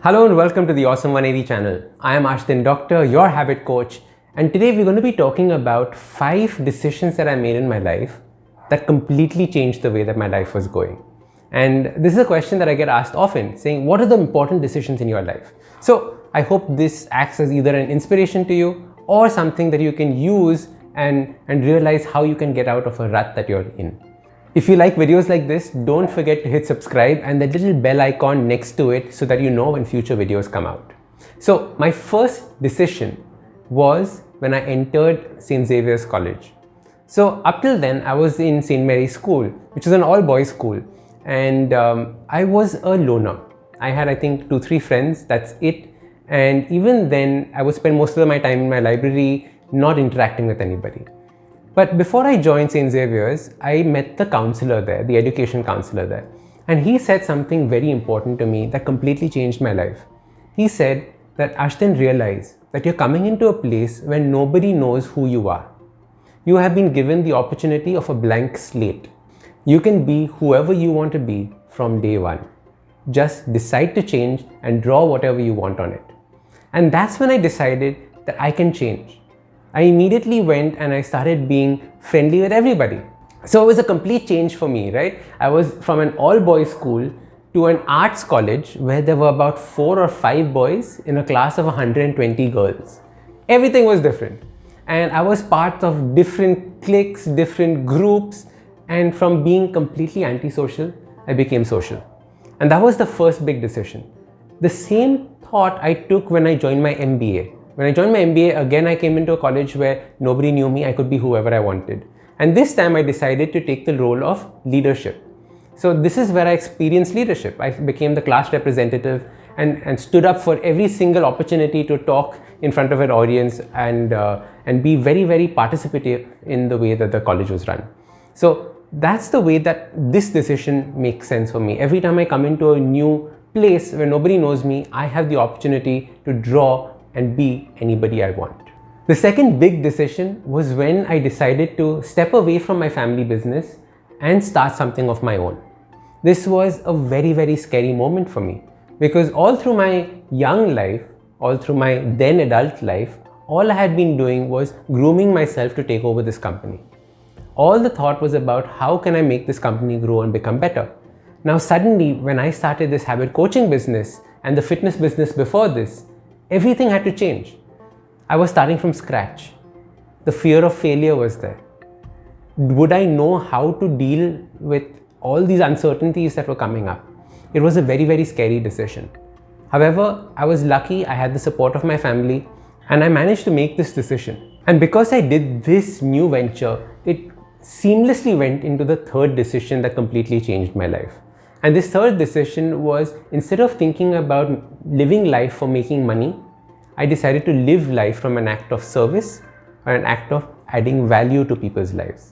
Hello and welcome to the Awesome 180 channel. I am Ashdin Doctor, your habit coach, and today we're going to be talking about 5 decisions that I made in my life that completely changed the way that my life was going. And this is a question that I get asked often, saying, what are the important decisions in your life? So I hope this acts as either an inspiration to you or something that you can use and realize how you can get out of a rut that you're in. If you like videos like this, don't forget to hit subscribe and that little bell icon next to it so that you know when future videos come out. So my first decision was when I entered St. Xavier's College. So up till then, I was in St. Mary's School, which is an all-boys school, and I was a loner. I had, I think, 2-3 friends, that's it. And even then, I would spend most of my time in my library, not interacting with anybody. But before I joined St. Xavier's, I met the counselor there, the education counselor there. And he said something very important to me that completely changed my life. He said that, Ashdin, realize that you're coming into a place where nobody knows who you are. You have been given the opportunity of a blank slate. You can be whoever you want to be from day one. Just decide to change and draw whatever you want on it. And that's when I decided that I can change. I immediately went and I started being friendly with everybody. So it was a complete change for me, right? I was from an all-boys school to an arts college where there were about 4 or 5 boys in a class of 120 girls. Everything was different. And I was part of different cliques, different groups, and from being completely antisocial, I became social. And that was the first big decision. The same thought I took when I joined my MBA. When I joined my MBA, again, I came into a college where nobody knew me. I could be whoever I wanted. And this time I decided to take the role of leadership. So this is where I experienced leadership. I became the class representative and stood up for every single opportunity to talk in front of an audience and be very, very participative in the way that the college was run. So that's the way that this decision makes sense for me. Every time I come into a new place where nobody knows me, I have the opportunity to draw and be anybody I want. The second big decision was when I decided to step away from my family business and start something of my own. This was a very, very scary moment for me because all through my young life, all through my then adult life, all I had been doing was grooming myself to take over this company. All the thought was about how can I make this company grow and become better. Now suddenly, when I started this habit coaching business and the fitness business before this, everything had to change. I was starting from scratch. The fear of failure was there. Would I know how to deal with all these uncertainties that were coming up? It was a very, very scary decision. However, I was lucky. I had the support of my family and I managed to make this decision. And because I did this new venture, it seamlessly went into the third decision that completely changed my life. And this third decision was, instead of thinking about living life for making money, I decided to live life from an act of service or an act of adding value to people's lives.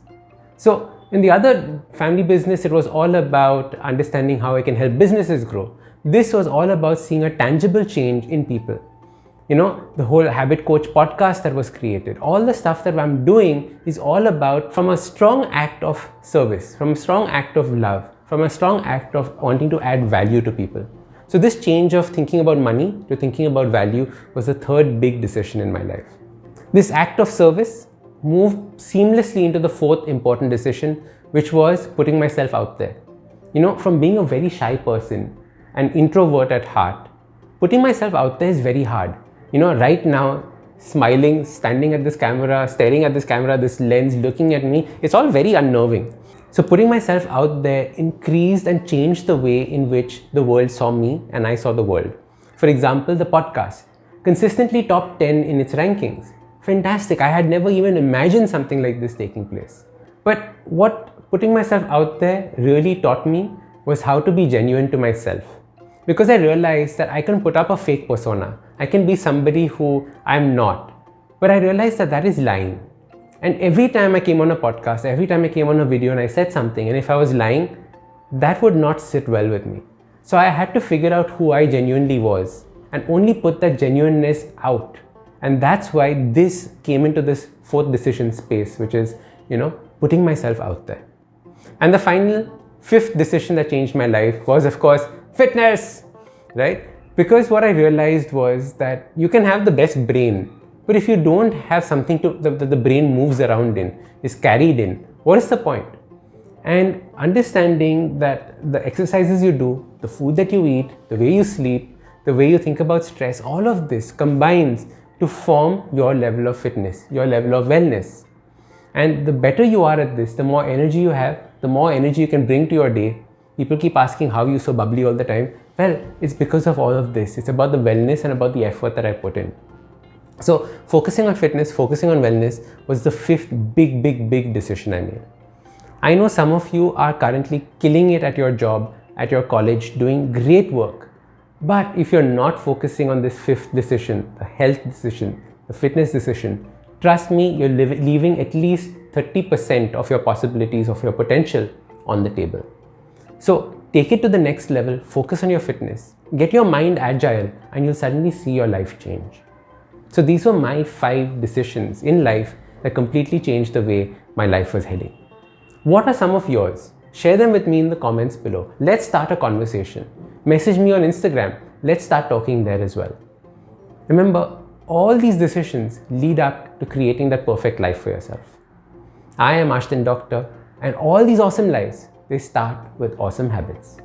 So in the other family business, it was all about understanding how I can help businesses grow. This was all about seeing a tangible change in people. You know, the whole Habit Coach podcast that was created, all the stuff that I'm doing is all about from a strong act of service, from a strong act of love, from a strong act of wanting to add value to people. So this change of thinking about money to thinking about value was the third big decision in my life. This act of service moved seamlessly into the fourth important decision, which was putting myself out there. You know, from being a very shy person, an introvert at heart, putting myself out there is very hard. You know, right now, smiling, standing at this camera, staring at this camera, this lens, looking at me, it's all very unnerving. So putting myself out there increased and changed the way in which the world saw me and I saw the world. For example, the podcast, consistently top 10 in its rankings. Fantastic. I had never even imagined something like this taking place. But what putting myself out there really taught me was how to be genuine to myself. Because I realized that I can put up a fake persona. I can be somebody who I'm not. But I realized that that is lying. And every time I came on a podcast, every time I came on a video and I said something, and if I was lying, that would not sit well with me. So I had to figure out who I genuinely was and only put that genuineness out. And that's why this came into this fourth decision space, which is, putting myself out there. And the final fifth decision that changed my life was, of course, fitness, right? Because what I realized was that you can have the best brain, but if you don't have something to the brain moves around in, is carried in, what is the point? And understanding that the exercises you do, the food that you eat, the way you sleep, the way you think about stress, all of this combines to form your level of fitness, your level of wellness. And the better you are at this, the more energy you have, the more energy you can bring to your day. People keep asking, how are you so bubbly all the time? Well, it's because of all of this. It's about the wellness and about the effort that I put in. So focusing on fitness, focusing on wellness was the fifth big decision I made. I know some of you are currently killing it at your job, at your college, doing great work. But if you're not focusing on this fifth decision, the health decision, the fitness decision, trust me, you're leaving at least 30% of your possibilities, of your potential on the table. So take it to the next level, focus on your fitness, get your mind agile, and you'll suddenly see your life change. So these were my 5 decisions in life that completely changed the way my life was heading. What are some of yours? Share them with me in the comments below. Let's start a conversation. Message me on Instagram. Let's start talking there as well. Remember, all these decisions lead up to creating that perfect life for yourself. I am Ashdin Doctor, and all these awesome lives, they start with awesome habits.